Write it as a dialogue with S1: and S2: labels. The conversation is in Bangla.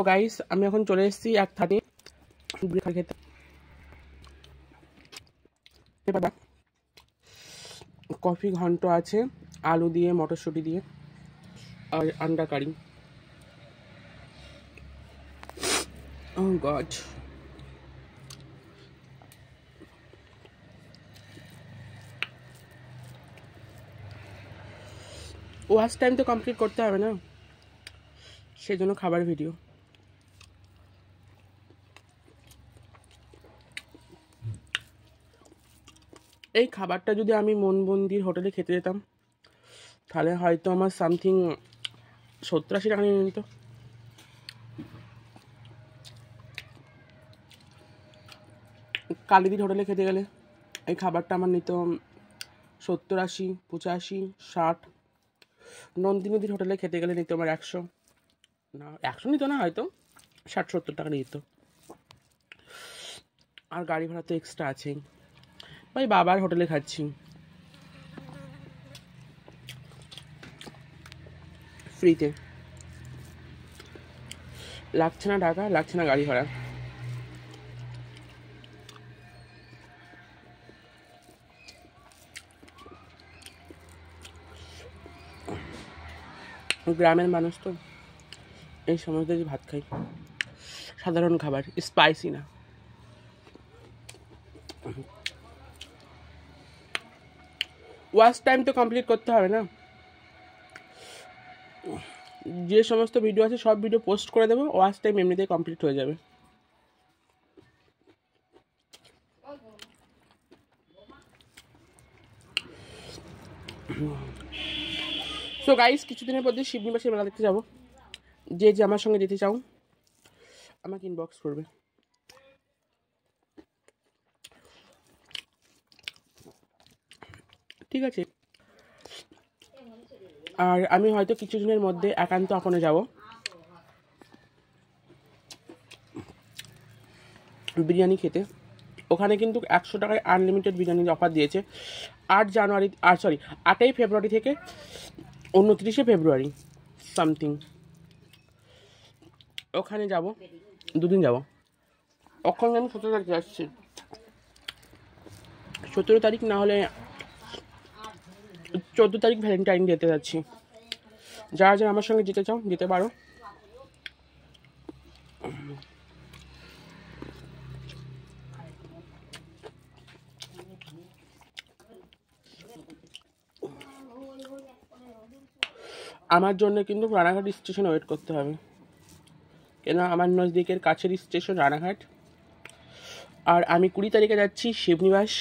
S1: তো গাইস আমি এখন চলে এসেছি এক থানে খেতে। কফি ঘন্ট আছে আলু দিয়ে মটরশুঁটি দিয়ে আর আন্ডা কারি। Oh God. ওয়াচ টাইম তো কমপ্লিট করতে হবে না, সেজন্য খাবার ভিডিও। এই খাবারটা যদি আমি মনবন্দির হোটেলে খেতে যেতাম তাহলে হয়তো আমার সামথিং 70-80 টাকা নিয়ে নিত। কালিদির হোটেলে খেতে গেলে এই খাবারটা আমার নিত 70-80, 85, 60। নন্দিনীদির হোটেলে খেতে গেলে নিত আমার 100, না 100 নিত না, হয়তো 60-70 টাকা নিত। আর গাড়ি ভাড়া তো এক্সট্রা আছেই। ভাই বাবার হোটেলে খাচ্ছি, ফ্রিতে, লাগছে না টাকা, লাগছে না গাড়ি ভাড়া। গ্রামের মানুষ তো এই সমস্ত ভাত খাই, সাধারণ খাবার, স্পাইসি না। ওয়াচ টাইম তো কমপ্লিট করতে হবে না, যে সমস্ত ভিডিও আছে সব ভিডিও পোস্ট করে দেবো, ওয়াচ টাইম এমনিতেই কমপ্লিট হয়ে যাবে। সো গাইস কিছুদিনের মধ্যে শিবনিবাসের মেলা দেখতে যাবো। যে যে আমার সঙ্গে যেতে চাও আমাকে ইনবক্স করবে। ঠিক আছে, আর আমি হয়তো কিছুদিনের মধ্যে একান্ত আপনে যাব বিরিয়ানি খেতে। ওখানে কিন্তু 100 টাকায় আনলিমিটেড বিরিয়ানির অফার দিয়েছে 8ই ফেব্রুয়ারি থেকে 29শে ফেব্রুয়ারি সামথিং। ওখানে যাব, দুদিন যাব। ওখানে আমি 17 তারিখে আসছি, 17 তারিখ না হলে 14 তারিখ ভ্যালেন্টাইন ডেতে যাচ্ছি। যারা যারা আমার সঙ্গে যেতে চাও যেতে পারো। আমার জন্য কিন্তু রানাঘাট স্টেশনে ওয়েট করতে হবে, কেন আমার নজদিকের কাছের স্টেশন রানাঘাট। আর আমি 20 তারিখে যাচ্ছি শিবনিবাস।